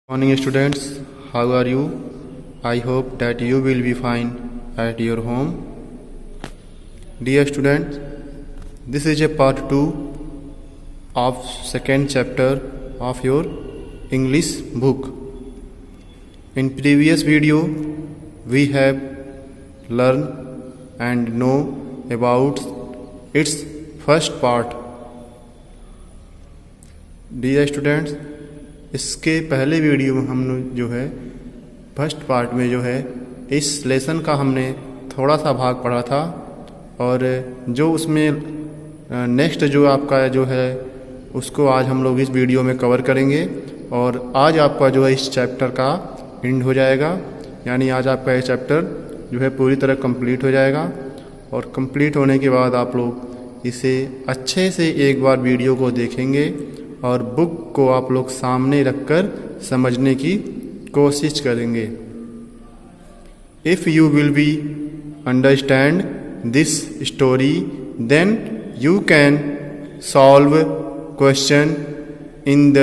Morning students, how are you? I hope that you will be fine at your home. Dear students, this is a part 2 of second chapter of your English book. In previous video, we have learned and know about its first part. Dear students, इसके पहले video में हम जो है first part में जो है इस लेसन का हमने थोड़ा सा भाग पढ़ा था और जो उसमें नेक्स्ट जो आपका जो है उसको आज हम लोग इस वीडियो में कवर करेंगे और आज आपका जो है इस चैप्टर का एंड हो जाएगा। यानी आज आपका ये चैप्टर जो है पूरी तरह कंप्लीट हो जाएगा और कंप्लीट होने के बाद आप लोग इसे अच्छे से एक बार वीडियो को देखेंगे और बुक को आप लोग सामने रखकर समझने की कोशिश करेंगे। If you will be understand this story then you can solve question in the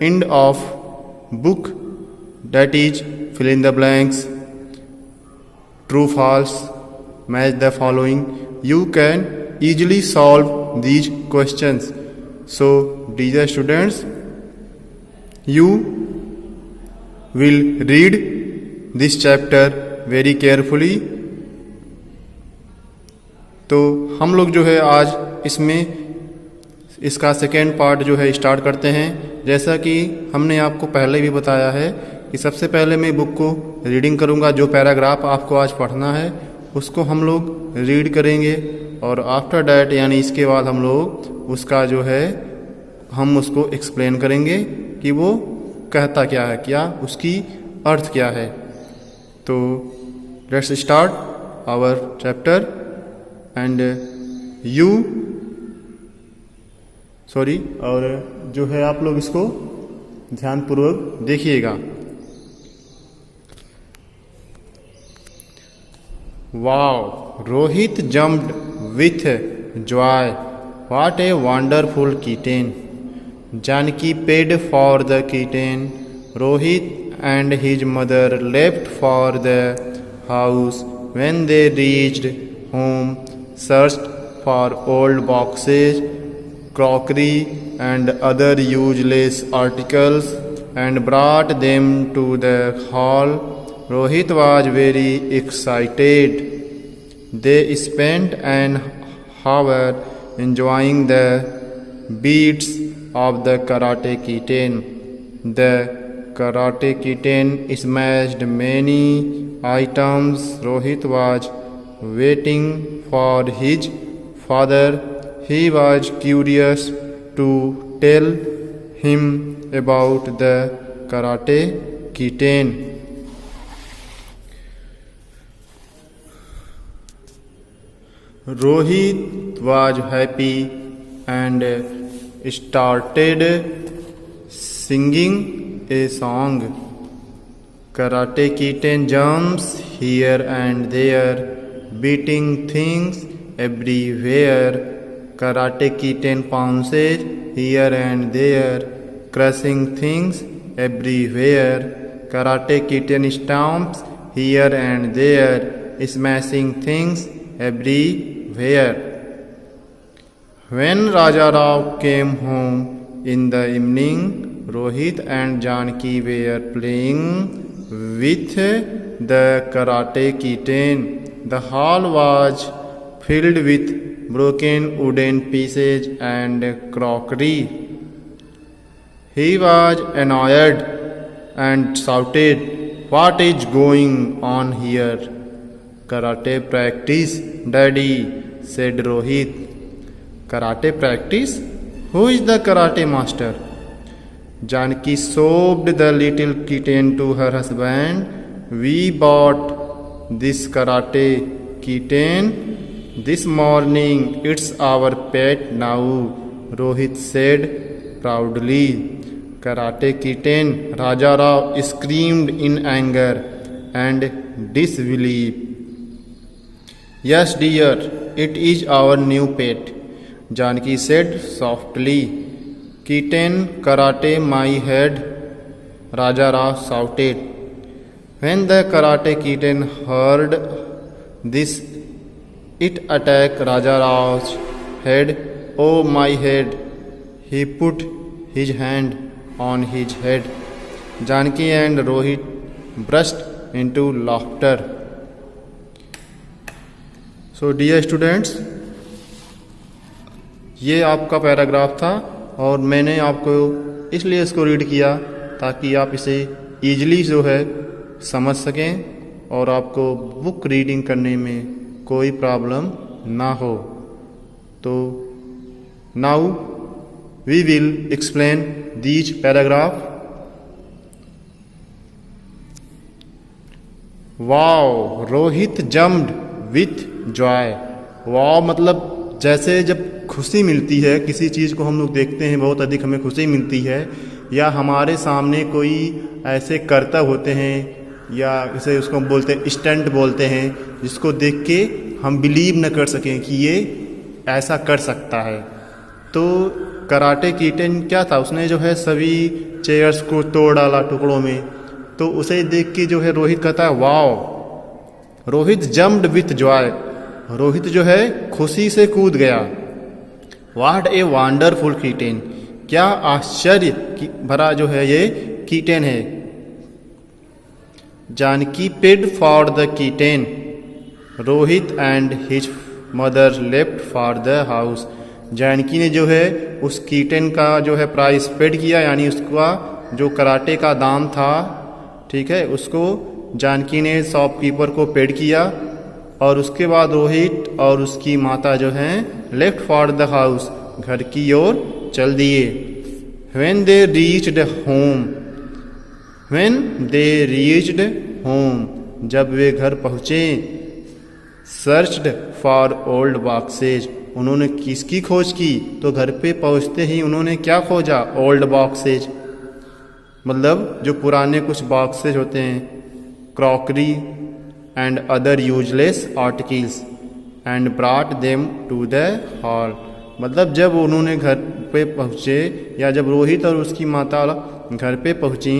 end of book, that is fill in the blanks, true false, match the following. You can easily solve these questions. So dear students, you will read this chapter very carefully. तो हम लोग जो है आज इसमें इसका second part जो है स्टार्ट करते हैं। जैसा कि हमने आपको पहले भी बताया है कि सबसे पहले मैं बुक को रीडिंग करूंगा, जो पैराग्राफ आपको आज पढ़ना है उसको हम लोग रीड करेंगे और आफ्टर डैट यानी इसके बाद हम लोग उसका जो है हम उसको एक्सप्लेन करेंगे कि वो कहता क्या है, क्या उसकी अर्थ क्या है। तो let's start our chapter and you और जो है आप लोग इसको ध्यानपूर्वक देखिएगा। Wow, Rohit jumped with joy. What a wonderful kitten. Janki paid for the kitten. Rohit and his mother left for the house. When they reached home, searched for old boxes, crockery and other useless articles and brought them to the hall. Rohit was very excited. They spent an hour enjoying the beats of the karate kitten. The karate kitten smashed many items. Rohit was waiting for his father. He was curious to tell him about the karate kitten. Rohit was happy and started singing a song. Karate kitten jumps here and there, beating things everywhere. Karate kitten pounces here and there, crushing things everywhere. Karate kitten stomps here and there, smashing things everywhere. When Raja Rao came home in the evening, Rohit and Janki were playing with the karate kitten. The hall was filled with broken wooden pieces and crockery. He was annoyed and shouted, "What is going on here?" "Karate practice, Daddy," said Rohit. "Karate practice? Who is the karate master?" Janki sobbed the little kitten to her husband. "We bought this karate kitten this morning. It's our pet now," Rohit said proudly. "Karate kitten," Raja Rao screamed in anger and disbelief. "Yes, dear, it is our new pet," Janki said softly. "Kitten karate my head," Raja Rao shouted. When the Karate Kitten heard this, it attacked Raja Rao's head. Oh my head! He put his hand on his head. Janki and Rohit burst into laughter. So dear students, ये आपका paragraph था और मैंने आपको इसलिए इसको read किया ताकि आप इसे ईजिली जो है समझ सकें और आपको बुक रीडिंग करने में कोई प्रॉब्लम ना हो। तो now we will explain these paragraph. Wow, Rohit jumped with joy. Wow मतलब जैसे जब खुशी मिलती है, किसी चीज़ को हम लोग देखते हैं बहुत अधिक हमें खुशी मिलती है, या हमारे सामने कोई ऐसे कर्तव्य होते हैं या इसे उसको बोलते हैं स्टंट बोलते हैं, जिसको देख के हम बिलीव न कर सकें कि ये ऐसा कर सकता है। तो कराटे किटेन क्या था, उसने जो है सभी चेयर्स को तोड़ डाला टुकड़ों में। तो उसे देख के जो है रोहित कहता है wow, Rohit jumped with Joy. Rohit जो है खुशी से कूद गया। व्हाट ए वंडरफुल कीटेन, क्या आश्चर्य भरा जो है ये कीटेन है। Janaki paid for the kitten. Rohit and his mother left for the house. Janaki ने जो है उस कीटेन का जो है प्राइस पेड किया, यानी उसका जो कराटे का दाम था, ठीक है, उसको जानकी ने शॉपकीपर को पेड किया। और उसके बाद रोहित और उसकी माता जो हैं लेफ्ट फॉर द हाउस, घर की ओर चल दिए। व्हेन दे रीच्ड होम, जब वे घर पहुँचे। सर्च्ड फॉर ओल्ड बॉक्सेज, उन्होंने किसकी खोज की, तो घर पे पहुँचते ही उन्होंने क्या खोजा, ओल्ड बॉक्सेज, मतलब जो पुराने कुछ बॉक्सेज होते हैं, crockery and other useless articles, and brought them to the hall. मतलब जब उन्होंने घर पे पहुँचे या जब रोहित और उसकी माता घर पे पहुँची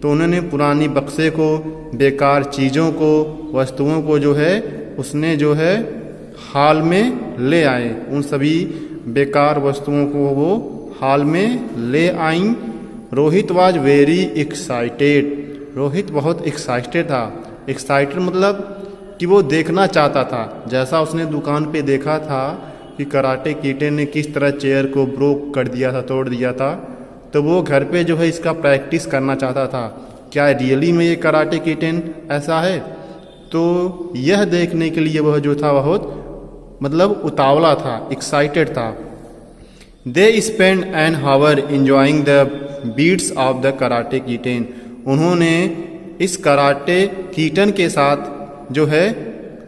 तो उन्होंने पुरानी बक्से को, बेकार चीज़ों को, वस्तुओं को जो है उसने जो है हॉल में ले आए। उन सभी बेकार वस्तुओं को वो हॉल में ले आईं। Rohit was very excited. Rohit बहुत एक्साइटेड था। एक्साइटेड मतलब कि वो देखना चाहता था, जैसा उसने दुकान पे देखा था कि कराटे किटेन ने किस तरह चेयर को ब्रोक कर दिया था, तोड़ दिया था, तो वो घर पे जो है इसका प्रैक्टिस करना चाहता था। क्या रियली में ये कराटे किटेन ऐसा है? तो यह देखने के लिए वह जो था बहुत मतलब उतावला था, एक्साइटेड था। They spend an hour enjoying the beats of the karate kitten. उन्होंने इस कराटे कीटन के साथ जो है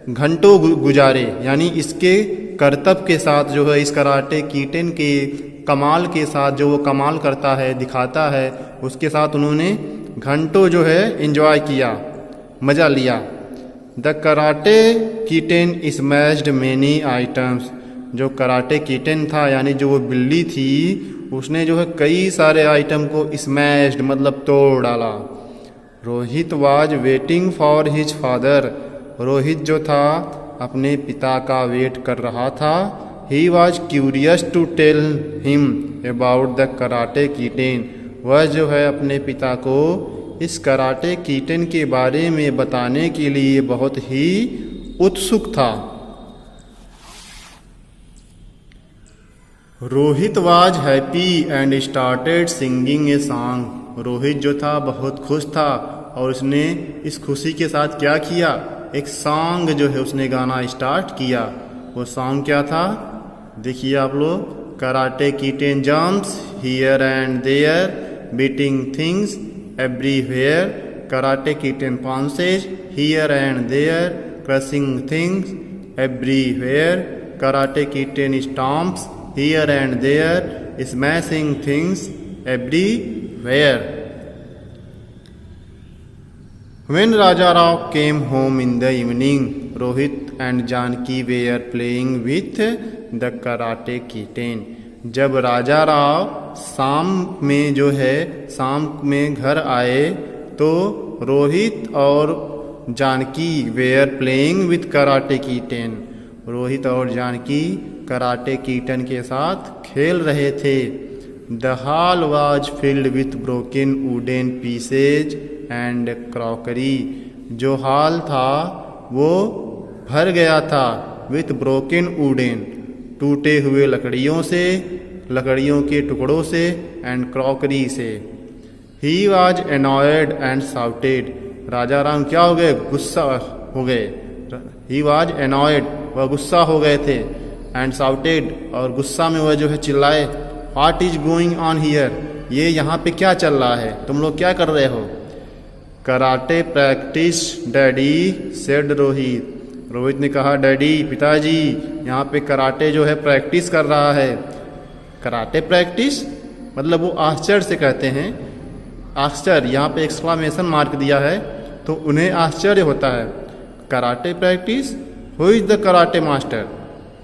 घंटों गुजारे, यानी इसके करतब के साथ जो है इस कराटे कीटन के कमाल के साथ, जो वो कमाल करता है, दिखाता है, उसके साथ उन्होंने घंटों जो है एंजॉय किया, मज़ा लिया। The karate Keaton smashed many items. जो कराटे कीटन था यानी जो वो बिल्ली थी, उसने जो है कई सारे आइटम को स्मैश्ड मतलब तोड़ डाला। Rohit was waiting for his father. Rohit जो था अपने पिता का वेट कर रहा था। He was curious to tell him about the karate kitten. वह जो है अपने पिता को इस कराटे कीटेन के बारे में बताने के लिए बहुत ही उत्सुक था। Rohit was happy and started singing a song. Rohit जो था बहुत खुश था और उसने इस खुशी के साथ क्या किया, एक सॉन्ग जो है उसने गाना स्टार्ट किया। वो सॉन्ग क्या था देखिए आप लोग। Karate kitten jumps here and there, beating things everywhere. Karate kitten pounces here and there, crushing things everywhere. Karate kitten stomps here and there, smashing things everywhere. When Raja Rao came home in the evening, Rohit and Janki were playing with the karate kitten. जब राजा राव शाम में जो है शाम में घर आए तो रोहित और Janaki were playing with karate kitten. Rohit और जानकी कराटे कीटन के साथ खेल रहे थे। The hall was filled with broken wooden pieces and crockery. जो हॉल था वो भर गया था विथ ब्रोकन वुडन, टूटे हुए लकड़ियों से, लकड़ियों के टुकड़ों से, एंड क्रॉकरी से। He was annoyed and shouted. Raja Ram क्या हो गए? गुस्सा हो गए। ही वॉज एनॉयड, वह गुस्सा हो गए थे। एंड शाउटेड, और गुस्सा में वह जो है चिल्लाए, what is going on here? ये यहाँ पे क्या चल रहा है? तुम लोग क्या कर रहे हो? Karate practice daddy, said Rohit. Rohit ने कहा, डैडी पिताजी यहाँ पे कराटे जो है प्रैक्टिस कर रहा है। कराटे प्रैक्टिस मतलब वो आश्चर्य से कहते हैं। आश्चर्य, यहाँ पे एक्सक्लामेशन मार्क दिया है तो उन्हें आश्चर्य होता है। Karate practice, who is the karate master?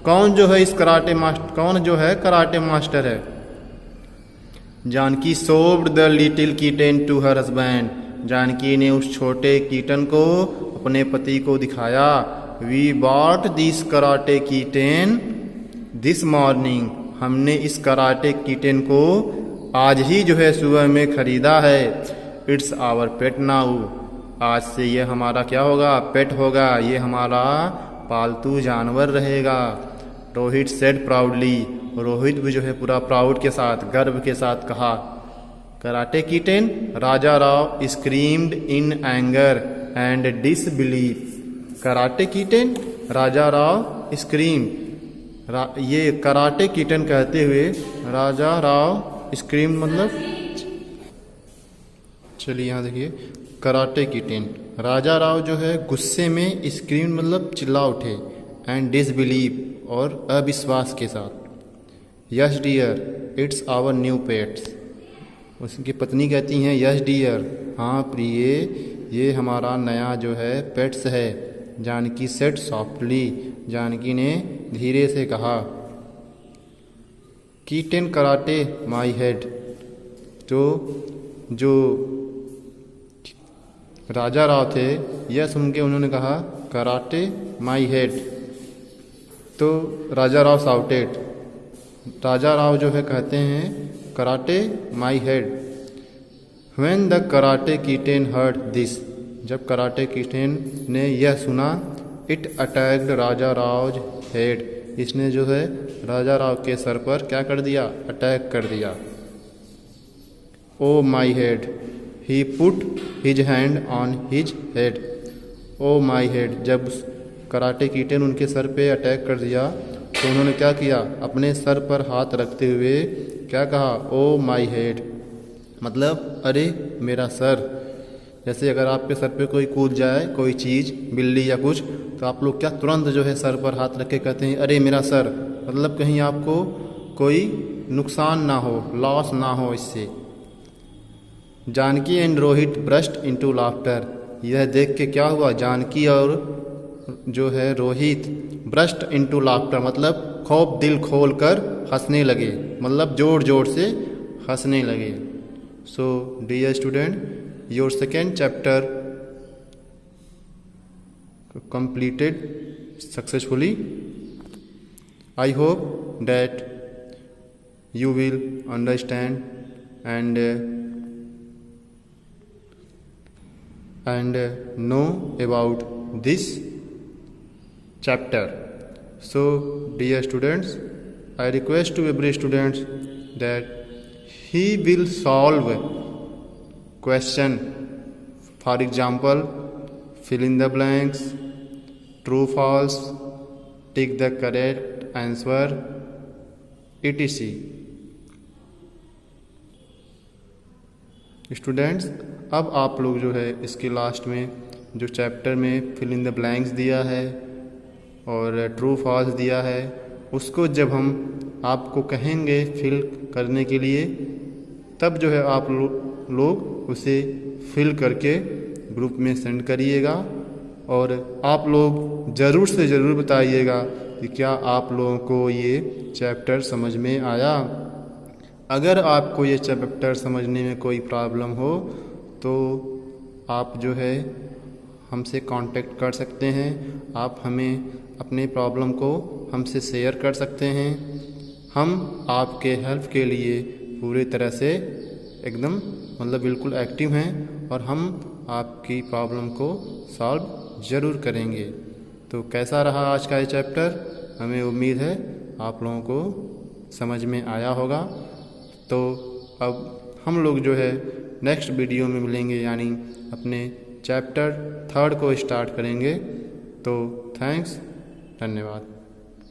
कौन जो है इस कराटे मास्टर, कौन जो है कराटे मास्टर है? Janaki showed the little kitten to her husband. Janaki ने उस छोटे कीटन को अपने पति को दिखाया। We bought this karate kitten this morning. हमने इस कराटे कीटन को आज ही जो है सुबह में खरीदा है। It's our pet now. आज से ये हमारा क्या होगा? पेट होगा। ये हमारा पालतू जानवर रहेगा। Rohit said proudly. रोहित भी जो है पूरा प्राउड के साथ, गर्व के साथ कहा। Karate Keaton, Raja Rao screamed in anger and disbelief. Karate Keaton, Raja Rao scream. ये कराटे कीटन कहते हुए राजा राव स्क्रीम मतलब, चलिए यहाँ देखिए, कराटे कीटन राजा राव जो है गुस्से में, स्क्रीम मतलब चिल्ला उठे, एंड डिसबिलीव और अविश्वास के साथ। Yes dear it's our new pets. उसकी पत्नी कहती हैं, यस डियर, हाँ प्रिय, ये हमारा नया जो है पेट्स है। Janaki said softly. जानकी ने धीरे से कहा। Keaton karate my head. तो जो राजा राव थे यह सुन के उन्होंने कहा, कराटे माई हेड। तो राजा राव साउटेड। राजा राव जो है कहते हैं, karate my head. When the karate Keaton heard this. जब कराटे कीटन ने यह सुना, it attacked Raja Rao head. इसने जो है राजा राव के सर पर क्या कर दिया? अटैक कर दिया। Oh my head. He put his hand on his head. Oh my head. जब कराटे कीटन उनके सर पे अटैक कर दिया तो उन्होंने क्या किया? अपने सर पर हाथ रखते हुए क्या कहा? ओ माई हेड मतलब अरे मेरा सर। जैसे अगर आपके सर पे कोई कूद जाए, कोई चीज़, बिल्ली या कुछ, तो आप लोग क्या तुरंत जो है सर पर हाथ रख के कहते हैं, अरे मेरा सर, मतलब कहीं आपको कोई नुकसान ना हो, लॉस ना हो इससे। Janaki and Rohit burst into laughter. यह देख के क्या हुआ? जानकी और जो है रोहित ब्रस्ट इनटू लाफ्टर मतलब खूब दिल खोल कर हंसने लगे, मतलब जोर जोर से हंसने लगे। So dear student, your second chapter completed successfully. I hope that you will understand and know about this chapter. So dear students, I request to every student that he will solve question. For example, fill in the blanks, true false, tick the correct answer, etc. Students, अब आप लोग जो है इसके last में जो chapter में fill in the blanks दिया है और ट्रू फॉल्स दिया है, उसको जब हम आपको कहेंगे फिल करने के लिए, तब जो है आप लोग उसे फिल करके ग्रुप में सेंड करिएगा। और आप लोग ज़रूर से ज़रूर बताइएगा कि क्या आप लोगों को ये चैप्टर समझ में आया। अगर आपको ये चैप्टर समझने में कोई प्रॉब्लम हो तो आप जो है हमसे कांटेक्ट कर सकते हैं। आप हमें अपने प्रॉब्लम को हमसे शेयर कर सकते हैं। हम आपके हेल्प के लिए पूरी तरह से एकदम मतलब बिल्कुल एक्टिव हैं और हम आपकी प्रॉब्लम को सॉल्व ज़रूर करेंगे। तो कैसा रहा आज का ये चैप्टर? हमें उम्मीद है आप लोगों को समझ में आया होगा। तो अब हम लोग जो है नेक्स्ट वीडियो में मिलेंगे, यानी अपने चैप्टर 3 को स्टार्ट करेंगे। तो थैंक्स, धन्यवाद।